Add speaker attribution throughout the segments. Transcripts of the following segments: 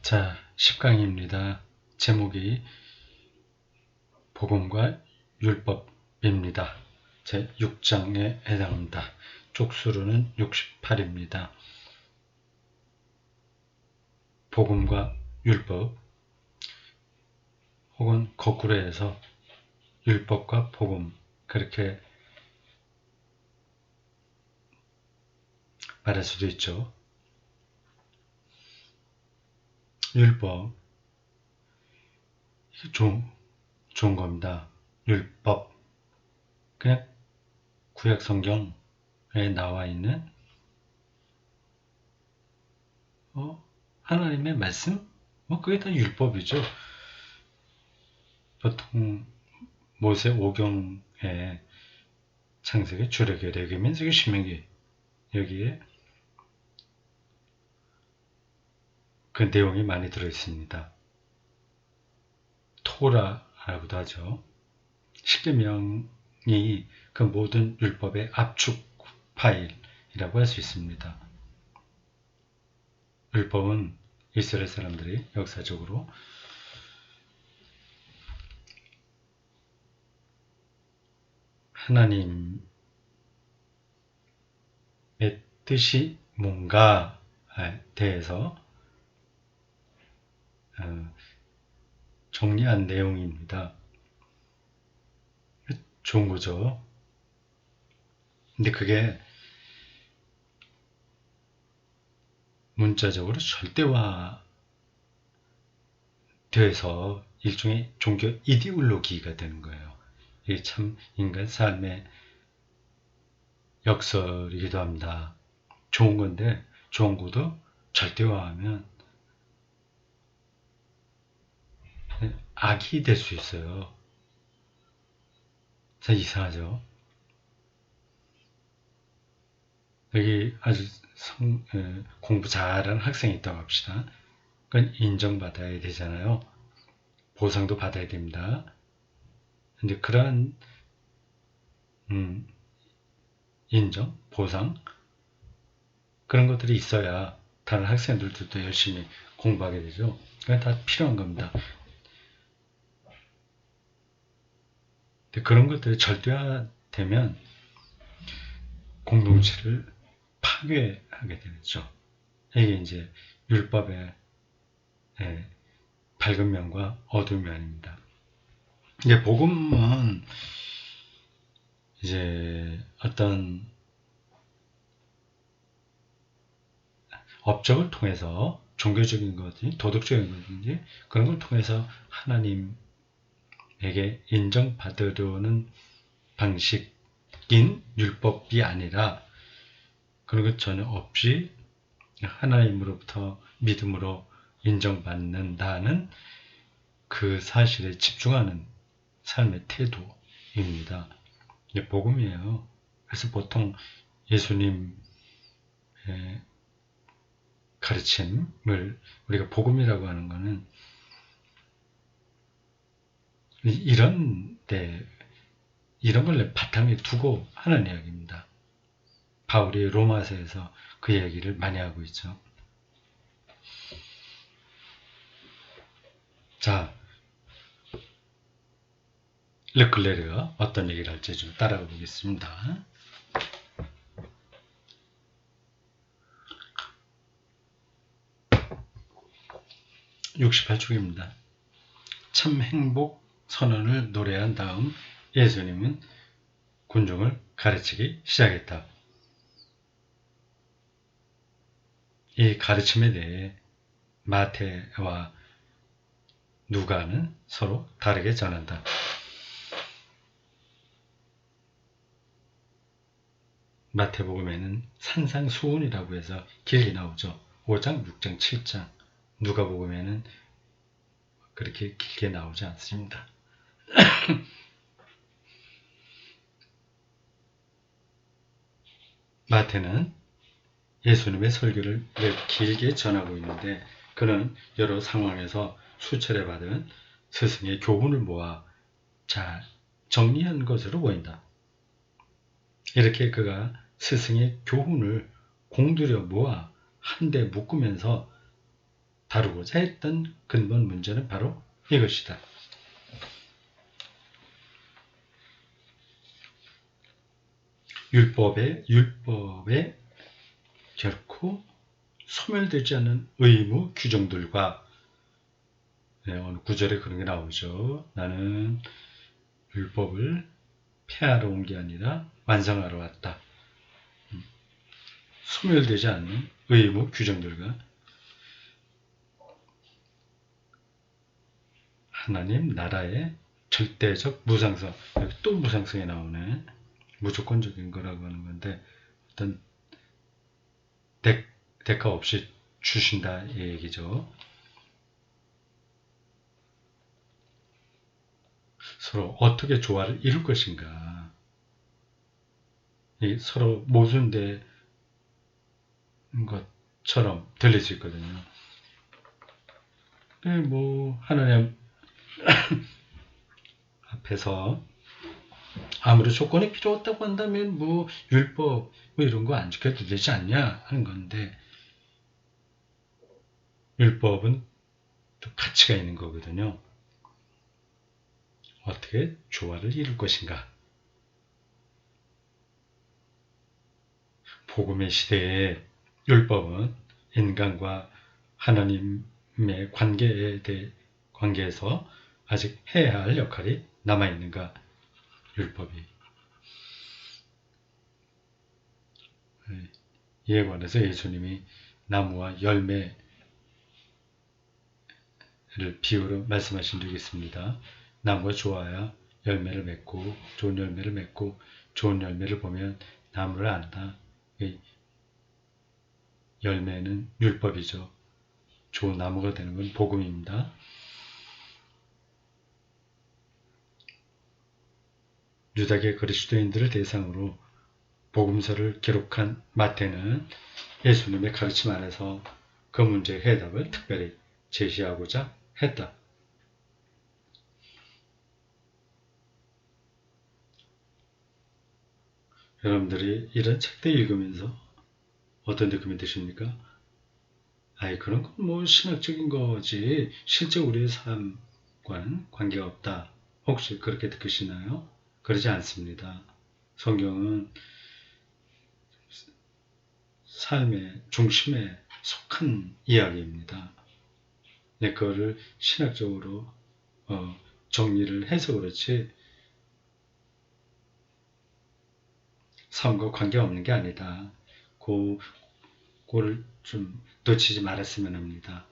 Speaker 1: 자, 10강입니다. 제목이 복음과 율법입니다. 제 6장에 해당합니다. 쪽수로는 68입니다. 복음과 율법, 혹은 거꾸로 해서 율법과 복음, 그렇게 말할 수도 있죠. 율법, 좋은 겁니다. 율법, 그냥 구약 성경에 나와 있는 하나님의 말씀? 그게 다 율법이죠. 보통 모세 오경에 창세기, 출애굽기, 레위기, 민수기, 신명기, 여기에 그 내용이 많이 들어있습니다. 토라라고도 하죠. 십계명이 그 모든 율법의 압축 파일이라고 할 수 있습니다. 율법은 이스라엘 사람들이 역사적으로 하나님의 뜻이 뭔가에 대해서 정리한 내용입니다. 좋은 거죠. 근데 그게 문자적으로 절대화 돼서 일종의 종교 이데올로기가 되는 거예요. 이게 참 인간 삶의 역설이기도 합니다. 좋은 건데 좋은 것도 절대화하면 악이 될 수 있어요. 참 이상하죠. 여기 아주 공부 잘하는 학생이 있다고 합시다. 그건 인정받아야 되잖아요. 보상도 받아야 됩니다. 근데 그러한 인정, 보상, 그런 것들이 있어야 다른 학생들도 더 열심히 공부하게 되죠. 그게 다 필요한 겁니다. 근데 그런 것들이 절대화되면 공동체를 파괴하게 되죠. 이게 이제 율법의 밝은 면과 어두운 면입니다. 이제 복음은 이제 어떤 업적을 통해서 종교적인 거든지 도덕적인 거든지 그런 걸 통해서 하나님에게 인정받으려는 방식인 율법이 아니라 그런 것 전혀 없이 하나님으로부터 믿음으로 인정받는다는 그 사실에 집중하는 삶의 태도입니다. 이게 복음이에요. 그래서 보통 예수님의 가르침을 우리가 복음이라고 하는 것은 이런 걸 바탕에 두고 하는 이야기입니다. 바울이 로마서에서 그 얘기를 많이 하고 있죠. 자, 르클레르가 어떤 얘기를 할지 좀 따라가 보겠습니다. (68쪽입니다) 참 행복 선언을 노래한 다음 예수님은 군중을 가르치기 시작했다. 이 가르침에 대해 마태와 누가는 서로 다르게 전한다. 마태복음에는 산상수훈이라고 해서 길게 나오죠. 5장, 6장, 7장. 누가복음에는 그렇게 길게 나오지 않습니다. 마태는 예수님의 설교를 매우 길게 전하고 있는데 그는 여러 상황에서 수차례 받은 스승의 교훈을 모아 잘 정리한 것으로 보인다. 이렇게 그가 스승의 교훈을 공들여 모아 한데 묶으면서 다루고자 했던 근본 문제는 바로 이것이다. 율법에 결코 소멸되지 않는 의무 규정들과 어느 구절에 그런 게 나오죠. 나는 율법을 폐하러 온 게 아니라 완성하러 왔다. 소멸되지 않는 의무 규정들과 하나님 나라의 절대적 무상성, 여기 또 무상성이 나오네. 무조건적인 거라고 하는 건데 어떤 대가 없이 주신다 이 얘기죠. 서로 어떻게 조화를 이룰 것인가. 서로 모순된 것처럼 들릴 수 있거든요. 하나님 앞에서 아무리 조건이 필요 없다고 한다면 율법 이런 거 안 지켜도 되지 않냐 하는 건데, 율법은 또 가치가 있는 거거든요. 어떻게 조화를 이룰 것인가. 복음의 시대에 율법은 인간과 하나님의 관계에서 아직 해야 할 역할이 남아있는가. 율법이. 이에 관해서 예수님이 나무와 열매를 비유로 말씀하신 적이 있습니다. 나무가 좋아야 열매를 맺고 좋은 열매를 맺고 좋은 열매를 보면 나무를 안다. 열매는 율법이죠. 좋은 나무가 되는 건 복음입니다. 유다계 그리스도인들을 대상으로 복음서를 기록한 마태는 예수님의 가르침 안에서 그 문제의 해답을 특별히 제시하고자 했다. 여러분들이 이런 책들 읽으면서 어떤 느낌이 드십니까? 그런 건 신학적인 거지 실제 우리의 삶과는 관계가 없다. 혹시 그렇게 느끼시나요? 그러지 않습니다. 성경은 삶의 중심에 속한 이야기입니다. 그거를 신학적으로 정리를 해서 그렇지 삶과 관계없는 게 아니다. 그거를 좀 놓치지 말았으면 합니다.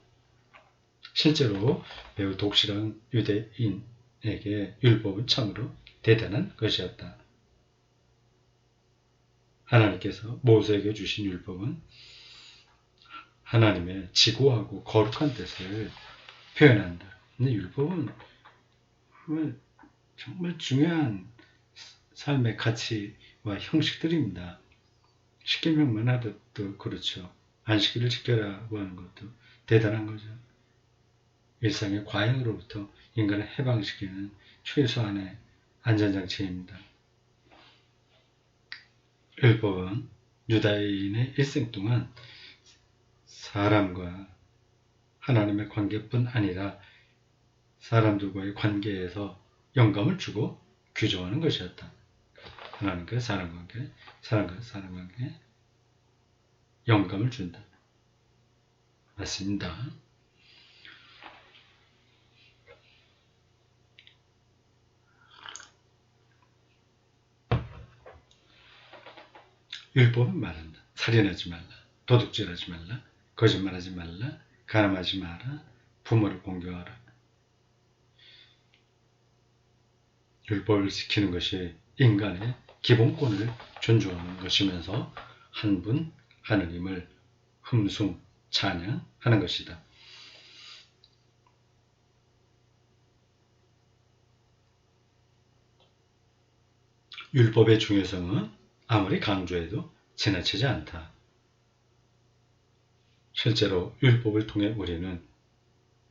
Speaker 1: 실제로 매우 독실한 유대인에게 율법은 참으로 대단한 것이었다. 하나님께서 모세에게 주신 율법은 하나님의 지고하고 거룩한 뜻을 표현한다. 근데 율법은 정말 중요한 삶의 가치와 형식들입니다. 십계명만 하듯도 그렇죠. 안식일을 지켜라고 하는 것도 대단한 거죠. 일상의 과잉으로부터 인간을 해방시키는 최소한의 안전장치입니다. 율법은 유다인의 일생 동안 사람과 하나님의 관계뿐 아니라 사람들과의 관계에서 영감을 주고 규정하는 것이었다. 하나님과 사람 관계, 사람과 사람 관계, 영감을 준다. 맞습니다. 율법은 말한다. 살인하지 말라. 도둑질하지 말라. 거짓말하지 말라. 가늠하지 마라. 부모를 공경하라. 율법을 지키는 것이 인간의 기본권을 존중하는 것이면서 한 분 하느님을 흠숭 찬양하는 것이다. 율법의 중요성은 아무리 강조해도 지나치지 않다. 실제로 율법을 통해 우리는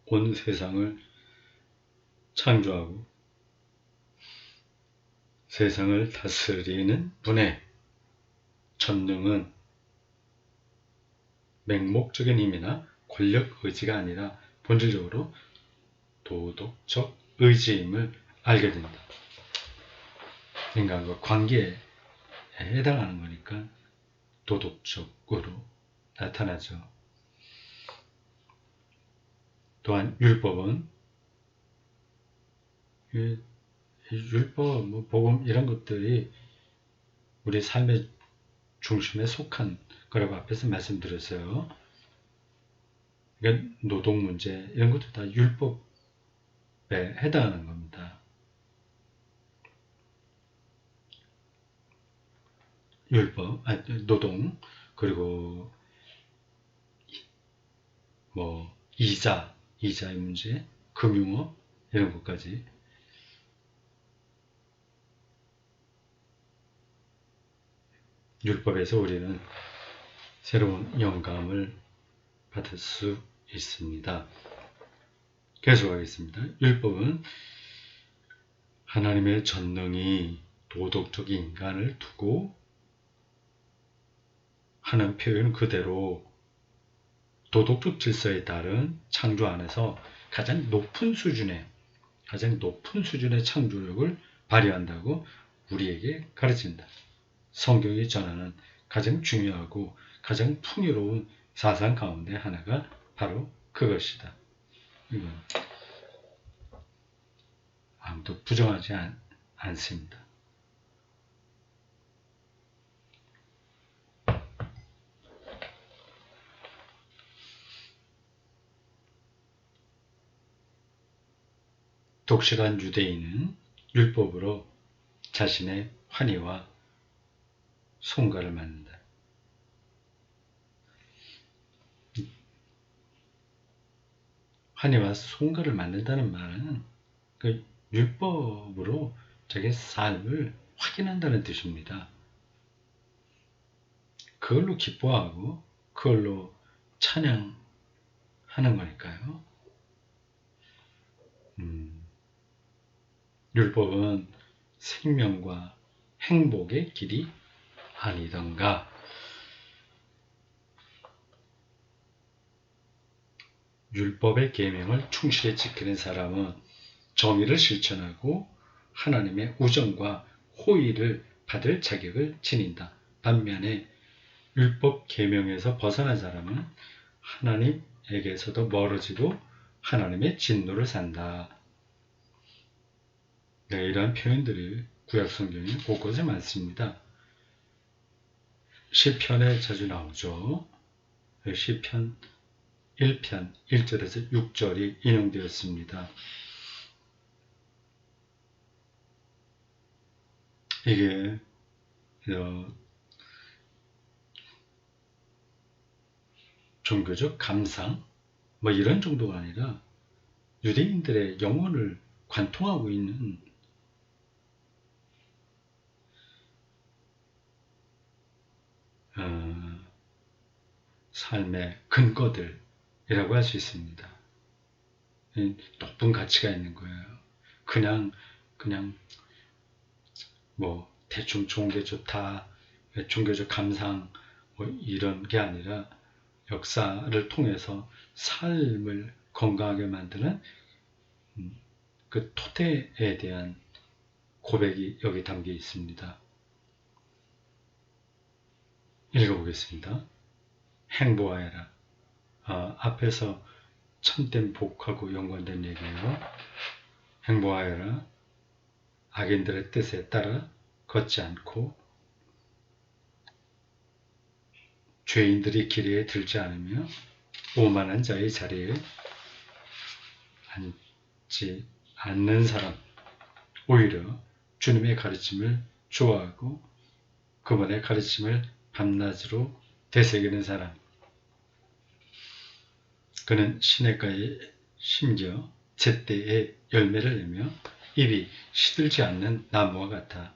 Speaker 1: 온 세상을 창조하고 세상을 다스리는 분의 전능은 맹목적인 힘이나 권력 의지가 아니라 본질적으로 도덕적 의지임을 알게 된다. 인간과 관계에 해당하는 거니까 도덕적으로 나타나죠. 또한 율법은 율법, 복음 이런 것들이 우리 삶의 중심에 속한 거라고 앞에서 말씀드렸어요. 그러니까 노동 문제 이런 것도 다 율법에 해당하는 겁니다. 율법, 노동, 그리고 이자의 문제, 금융업 이런 것까지. 율법에서 우리는 새로운 영감을 받을 수 있습니다. 계속하겠습니다. 율법은 하나님의 전능이 도덕적 인간을 두고 하는 표현 그대로 도덕적 질서에 따른 창조 안에서 가장 높은 수준의 창조력을 발휘한다고 우리에게 가르친다. 성경이 전하는 가장 중요하고 가장 풍요로운 사상 가운데 하나가 바로 그것이다. 이건 아무도 부정하지 않습니다. 독실한 유대인은 율법으로 자신의 환희와 송가를 만든다. 환희와 송가를 만든다는 말은 그 율법으로 자기 삶을 확인한다는 뜻입니다. 그걸로 기뻐하고 그걸로 찬양하는 거니까요. 율법은 생명과 행복의 길이 아니던가. 율법의 계명을 충실히 지키는 사람은 정의를 실천하고 하나님의 우정과 호의를 받을 자격을 지닌다. 반면에 율법 계명에서 벗어난 사람은 하나님에게서도 멀어지고 하나님의 진노를 산다. 네, 이러한 표현들이 구약 성경에 곳곳에 많습니다. 시편에 자주 나오죠. 시편 1편 1절에서 6절이 인용되었습니다. 이게 종교적 감상 이런 정도가 아니라 유대인들의 영혼을 관통하고 있는 삶의 근거들이라고 할 수 있습니다. 높은 가치가 있는 거예요. 그냥 대충 좋은 게 좋다, 종교적 감상 이런 게 아니라 역사를 통해서 삶을 건강하게 만드는 그 토대에 대한 고백이 여기 담겨 있습니다. 읽어보겠습니다. 행보하여라. 앞에서 참된 복하고 연관된 얘기예요. 행보하여라. 악인들의 뜻에 따라 걷지 않고 죄인들이 길에 들지 않으며 오만한 자의 자리에 앉지 않는 사람, 오히려 주님의 가르침을 좋아하고 그분의 가르침을 밤낮으로 되새기는 사람, 그는 시냇가에 심겨 제때에 열매를 내며 입이 시들지 않는 나무와 같아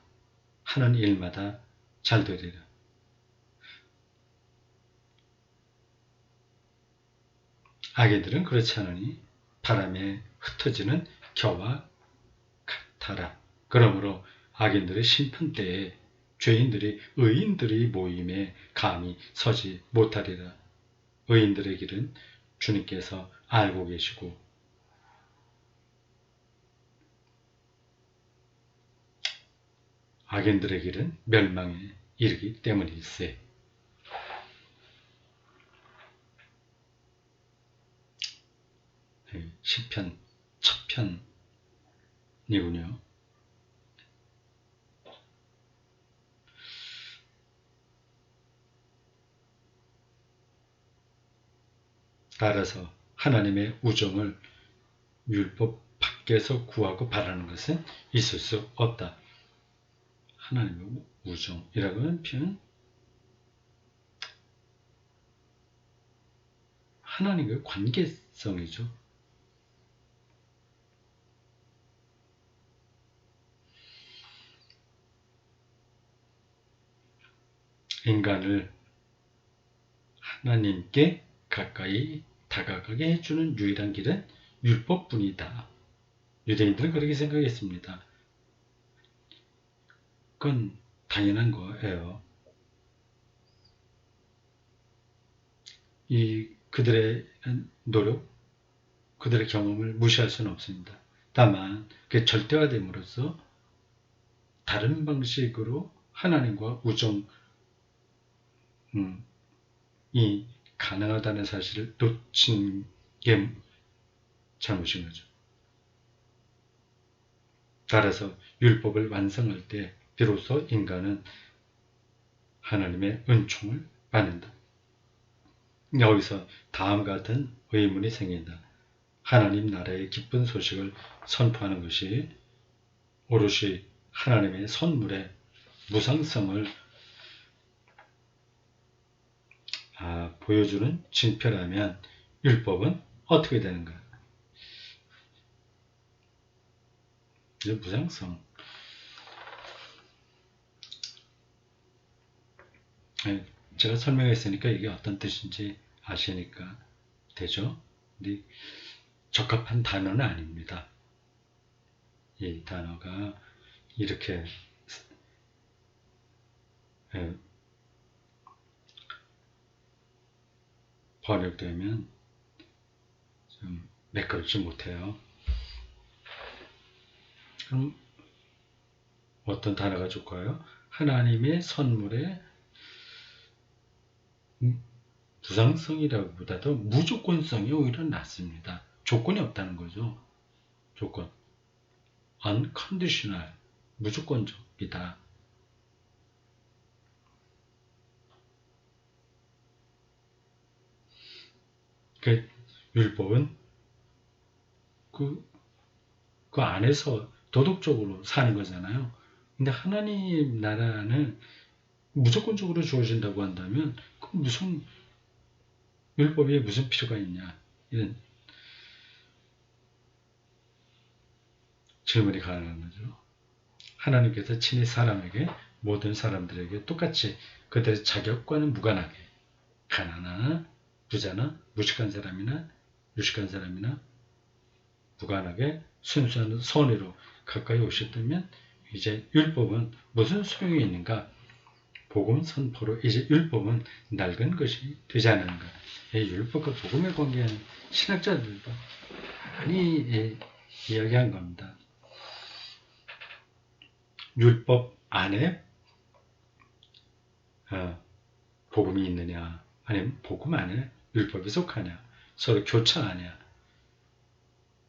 Speaker 1: 하는 일마다 잘 되리라. 악인들은 그렇지 않으니 바람에 흩어지는 겨와 같아라. 그러므로 악인들의 심판 때에 죄인들이 의인들의 모임에 감히 서지 못하리라. 의인들의 길은 주님께서 알고 계시고 악인들의 길은 멸망에 이르기 때문일세. 시편 첫 편이군요. 따라서 하나님의 우정을 율법 밖에서 구하고 바라는 것은 있을 수 없다. 하나님의 우정이라고 하는 표현, 하나님과의 관계성이죠. 인간을 하나님께 가까이 다가가게 해주는 유일한 길은 율법뿐이다. 유대인들은 그렇게 생각했습니다. 그건 당연한 거예요. 그들의 노력, 그들의 경험을 무시할 수는 없습니다. 다만 그게 절대화됨으로써 다른 방식으로 하나님과 우정이 가능하다는 사실을 놓친 게 잘못인 거죠. 따라서 율법을 완성할 때 비로소 인간은 하나님의 은총을 받는다. 여기서 다음과 같은 의문이 생긴다. 하나님 나라의 기쁜 소식을 선포하는 것이 오롯이 하나님의 선물의 무상성을 보여주는 징표라면 율법은 어떻게 되는가? 무상성. 제가 설명했으니까 이게 어떤 뜻인지 아시니까 되죠? 근데 적합한 단어는 아닙니다. 이 단어가 이렇게 번역되면 좀 매끄럽지 못해요. 그럼 어떤 단어가 좋을까요? 하나님의 선물의 부상성이라기보다도 무조건성이 오히려 낫습니다. 조건이 없다는 거죠. 조건. unconditional. 무조건적이다. 그 율법은 그 안에서 도덕적으로 사는 거잖아요. 근데 하나님 나라는 무조건적으로 주어진다고 한다면 그 무슨 율법에 무슨 필요가 있냐 이런 질문이 가능한 거죠. 하나님께서 친히 사람에게 모든 사람들에게 똑같이 그들의 자격과는 무관하게 가난하나 부자나 무식한 사람이나 유식한 사람이나 무관하게 순수한 선의로 가까이 오셨다면 이제 율법은 무슨 소용이 있는가? 복음 선포로 이제 율법은 낡은 것이 되지 않는가? 율법과 복음의 관계는 신학자들도 많이 이야기한 겁니다. 율법 안에 복음이 있느냐 아니면 복음 안에 율법이 속하냐 서로 교차하냐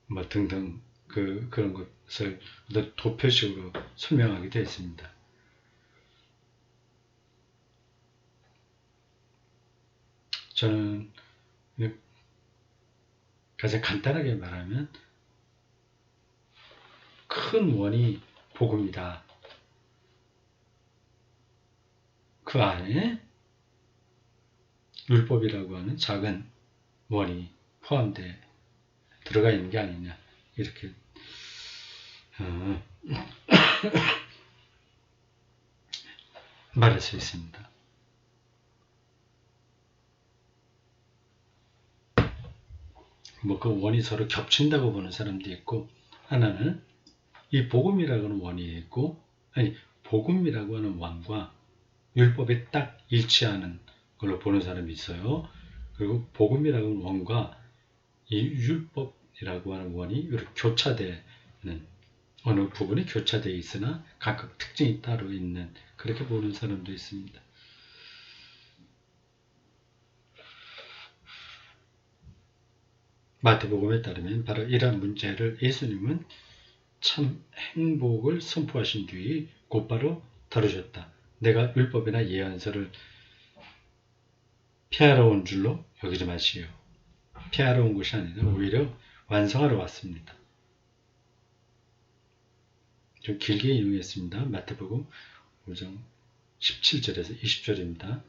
Speaker 1: 뭐 등등 그런 것을 도표식으로 설명하게 되어 있습니다. 저는 가장 간단하게 말하면 큰 원이 복음이다. 그 안에 율법이라고 하는 작은 원이 포함되어 들어가 있는 게 아니냐 이렇게 말할 수 있습니다. 뭐 그 원이 서로 겹친다고 보는 사람도 있고 하나는 이 복음이라고 하는 원이 있고 아니 복음이라고 하는 원과 율법에 딱 일치하는 걸로 보는 사람이 있어요. 그리고 복음이라고 하는 원과 이 율법이라고 하는 원이 이렇게 교차되는, 어느 부분이 교차되어 있으나 각각 특징이 따로 있는, 그렇게 보는 사람도 있습니다. 마태복음에 따르면 바로 이러한 문제를 예수님은 참 행복을 선포하신 뒤 곧바로 다루셨다. 내가 율법이나 예언서를 폐하러 온 줄로 여기지 마시오. 폐하러 온 것이 아니라 오히려 완성하러 왔습니다. 좀 길게 인용했습니다. 마태복음 5장 17절에서 20절입니다.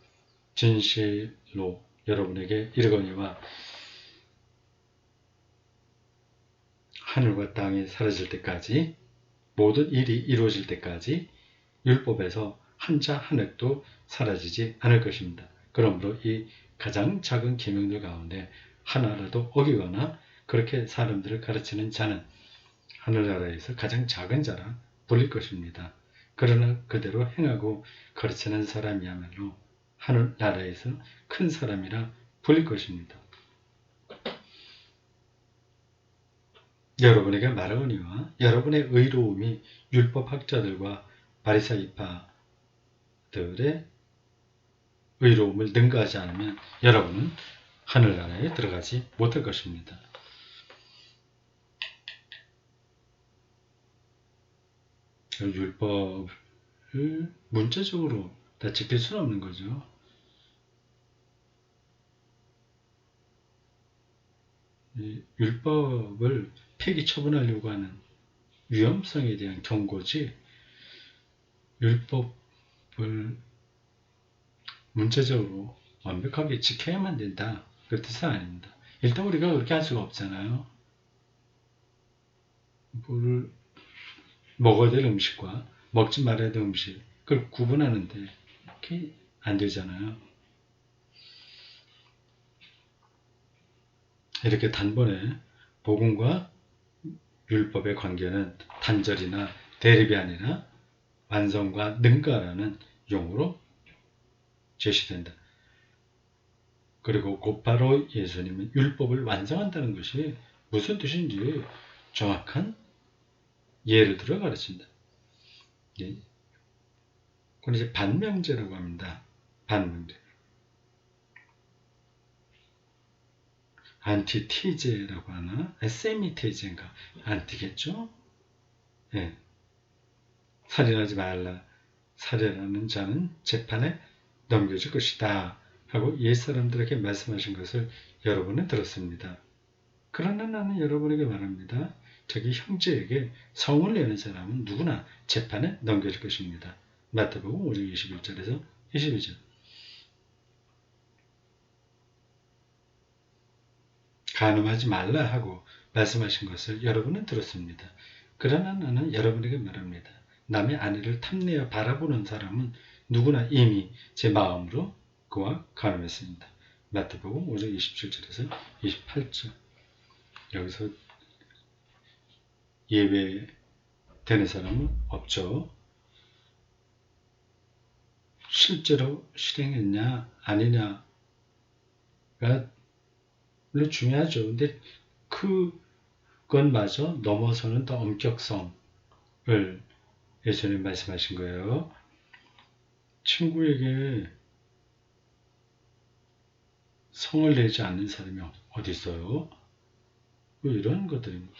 Speaker 1: 진실로 여러분에게 이르거니와 하늘과 땅이 사라질 때까지, 모든 일이 이루어질 때까지 율법에서 한자 한 획도 사라지지 않을 것입니다. 그러므로 이 가장 작은 계명들 가운데 하나라도 어기거나 그렇게 사람들을 가르치는 자는 하늘나라에서 가장 작은 자라 불릴 것입니다. 그러나 그대로 행하고 가르치는 사람이야말로 하늘나라에서 큰 사람이라 불릴 것입니다. 여러분에게 말하거니와 여러분의 의로움이 율법학자들과 바리사이파들의 의로움을 능가하지 않으면 여러분은 하늘나라에 들어가지 못할 것입니다. 율법을 문자적으로 다 지킬 수는 없는 거죠. 율법을 폐기 처분하려고 하는 위험성에 대한 경고지, 율법을 문자적으로 완벽하게 지켜야만 된다, 그 뜻은 아닙니다. 일단 우리가 그렇게 할 수가 없잖아요. 먹어야 될 음식과 먹지 말아야 될 음식, 그걸 구분하는데 그게 안 되잖아요. 이렇게 단번에 복음과 율법의 관계는 단절이나 대립이 아니라 완성과 능가라는 용어로 제시된다. 그리고 곧바로 예수님은 율법을 완성한다는 것이 무슨 뜻인지 정확한 예를 들어 가르친다. 그건 이제 반명제라고 합니다. 반명제. 안티티제라고 하나? 세미테제인가? 안티겠죠? 예. 살인하지 말라. 살인하는 자는 재판에 넘겨질 것이다. 하고 옛사람들에게 말씀하신 것을 여러분은 들었습니다. 그러나 나는 여러분에게 말합니다. 자기 형제에게 성을 내는 사람은 누구나 재판에 넘겨질 것입니다. 마태복음 5장 21절에서 22절. 간음하지 말라 하고 말씀하신 것을 여러분은 들었습니다. 그러나 나는 여러분에게 말합니다. 남의 아내를 탐내어 바라보는 사람은 누구나 이미 제 마음으로 그와 간음했습니다. 마태복음 5장 27절에서 28절. 여기서 예외되는 사람은 없죠. 실제로 실행했냐 아니냐가 물론 중요하죠. 근데 그것마저 넘어서는 더 엄격성을 예수님 말씀하신 거예요. 친구에게 성을 내지 않는 사람이 어디 있어요? 이런 것들입니다.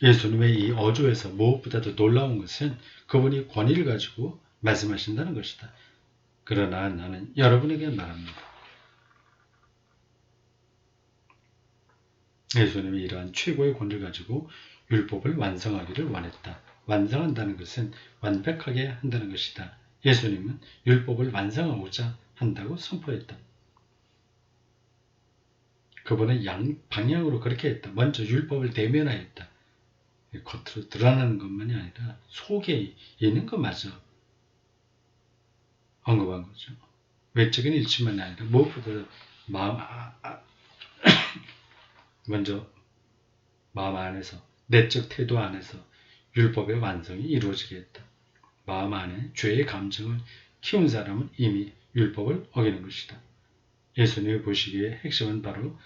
Speaker 1: 예수님의 이 어조에서 무엇보다도 놀라운 것은 그분이 권위를 가지고 말씀하신다는 것이다. 그러나 나는 여러분에게 말합니다. 예수님이 이러한 최고의 권위를 가지고 율법을 완성하기를 원했다. 완성한다는 것은 완벽하게 한다는 것이다. 예수님은 율법을 완성하고자 한다고 선포했다. 그분은 방향으로 그렇게 했다. 먼저 율법을 대면하였다. 겉으로 드러나는 것만이 아니라 속에 있는 것마저 언급한 거죠. 외적인 일치만이 아니라 무엇보다 먼저 마음 안에서, 내적 태도 안에서 율법의 완성이 이루어지게 했다. 마음 안에 죄의 감정을 키운 사람은 이미 율법을 어기는 것이다. 예수님이 보시기에 핵심은 바로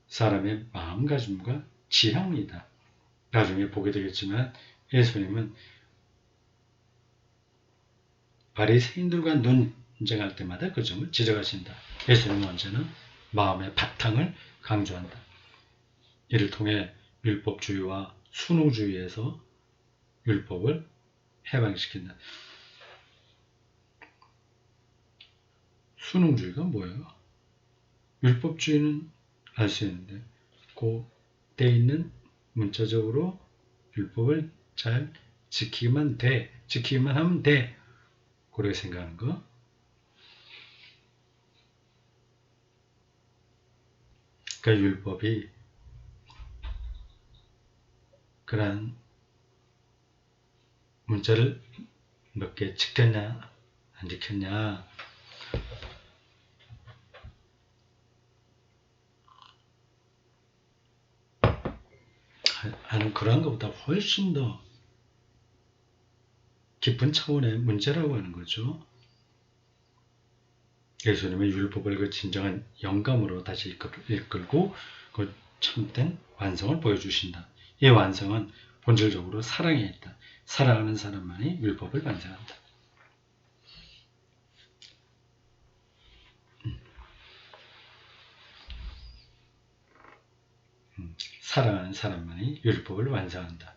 Speaker 1: 사람의 마음가짐과 지향이다. 나중에 보게 되겠지만 예수님은 바리새인들과 논쟁할 때마다 그 점을 지적하신다. 예수님은 언제나 마음의 바탕을 강조한다. 이를 통해 율법주의와 순응주의에서 율법을 해방시킨다. 순응주의가 뭐예요? 율법주의는 알 수 있는데 그때 있는 문자적으로 율법을 잘 지키기만 하면 돼. 그렇게 생각하는 거. 그러니까 율법이 그러한 문자를 몇 개 지켰냐 안 지켰냐 하는 그런 것보다 훨씬 더 깊은 차원의 문제라고 하는 거죠. 예수님의 율법을 그 진정한 영감으로 다시 이끌고 그 참된 완성을 보여주신다. 이 완성은 본질적으로 사랑에 있다. 사랑하는 사람만이 율법을 완성한다. 사랑하는 사람만이 율법을 완성한다.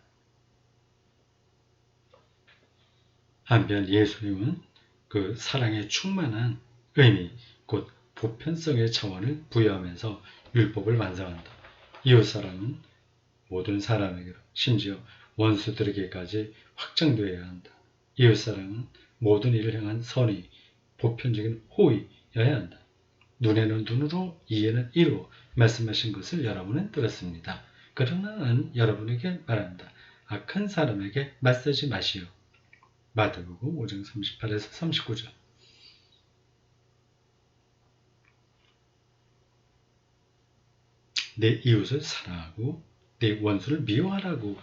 Speaker 1: 한편 예수님은 그 사랑에 충만한 의미, 곧 보편성의 차원을 부여하면서 율법을 완성한다. 이웃사랑은 모든 사람에게로, 심지어 원수들에게까지 확장되어야 한다. 이웃사랑은 모든 일을 향한 선의, 보편적인 호의여야 한다. 눈에는 눈으로, 이에는 이로 말씀하신 것을 여러분은 들었습니다. 그러나 나는 여러분에게 말한다. 악한 사람에게 맞서지 마시오. 마태복음 5장 38에서 39절. 내 이웃을 사랑하고 내 원수를 미워하라고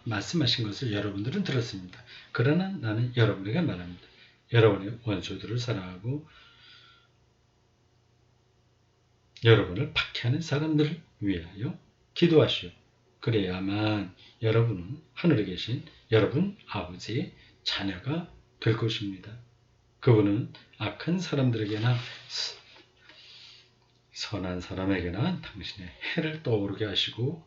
Speaker 1: 말씀하신 것을 여러분들은 들었습니다. 그러나 나는 여러분에게 말합니다. 여러분의 원수들을 사랑하고 여러분을 박해하는 사람들을 위하여 기도하시오. 그래야만 여러분은 하늘에 계신 여러분 아버지의 자녀가 될 것입니다. 그분은 악한 사람들에게나 선한 사람에게나 당신의 해를 떠오르게 하시고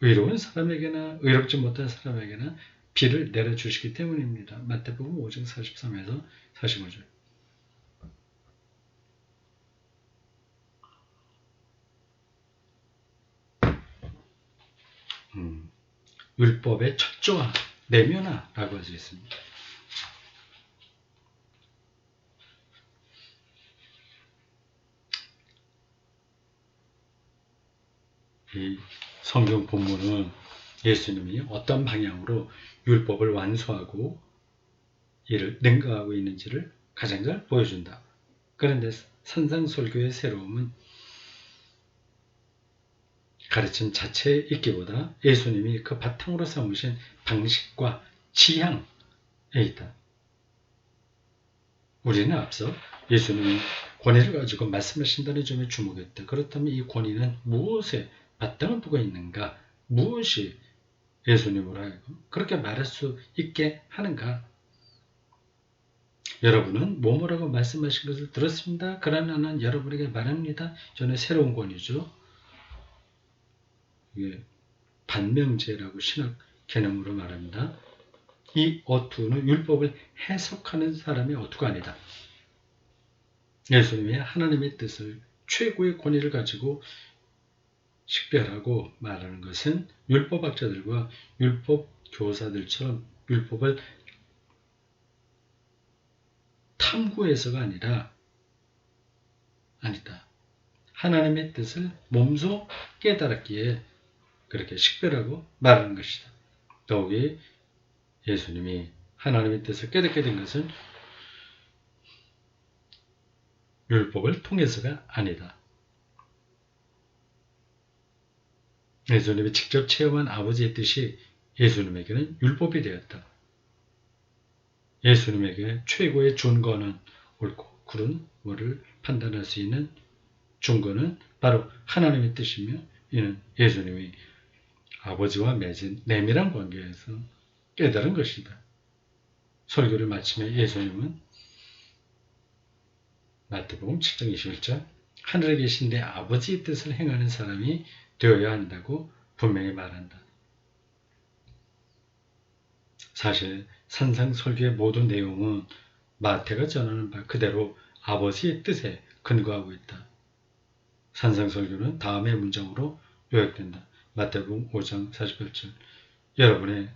Speaker 1: 의로운 사람에게나 의롭지 못한 사람에게나 비를 내려주시기 때문입니다. 마태복음 5장 43에서 45절. 율법의 철저화, 내면화라고 할 수 있습니다. 이 성경 본문은 예수님이 어떤 방향으로 율법을 완수하고 이를 능가하고 있는지를 가장 잘 보여준다. 그런데 산상설교의 새로움은 가르침 자체에 있기보다 예수님이 그 바탕으로 삼으신 방식과 지향에 있다. 우리는 앞서 예수님이 권위를 가지고 말씀하신다는 점에 주목했다. 그렇다면 이 권위는 무엇에 바탕을 두고 있는가? 무엇이 예수님으로 하여금 그렇게 말할 수 있게 하는가? 여러분은 뭐라고 말씀하신 것을 들었습니다. 그러나 나는 여러분에게 말합니다. 저는 새로운 권위죠. 이게 반명제라고 신학 개념으로 말합니다. 이 어투는 율법을 해석하는 사람의 어투가 아니다. 예수님이 하나님의 뜻을 최고의 권위를 가지고 식별하고 말하는 것은 율법학자들과 율법 교사들처럼 율법을 탐구해서가 아니다. 하나님의 뜻을 몸소 깨달았기에 그렇게 식별하고 말하는 것이다. 더욱이 예수님이 하나님의 뜻을 깨닫게 된 것은 율법을 통해서가 아니다. 예수님이 직접 체험한 아버지의 뜻이 예수님에게는 율법이 되었다. 예수님에게 최고의 준거는 옳고 그른 뭐를 판단할 수 있는 준거는 바로 하나님의 뜻이며 이는 예수님이 아버지와 맺은 내밀한 관계에서 깨달은 것이다. 설교를 마치며 예수님은 마태복음 7장 21절 하늘에 계신 내 아버지의 뜻을 행하는 사람이 되어야 한다고 분명히 말한다. 사실 산상설교의 모든 내용은 마태가 전하는 바 그대로 아버지의 뜻에 근거하고 있다. 산상설교는 다음의 문장으로 요약된다. 마태복음 5장 48절 여러분의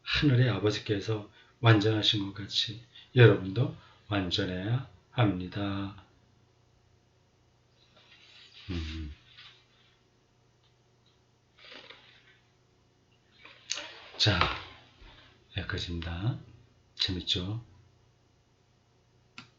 Speaker 1: 하늘의 아버지께서 완전하신 것 같이 여러분도 완전해야 합니다. 자, 여기까지입니다. 재밌죠?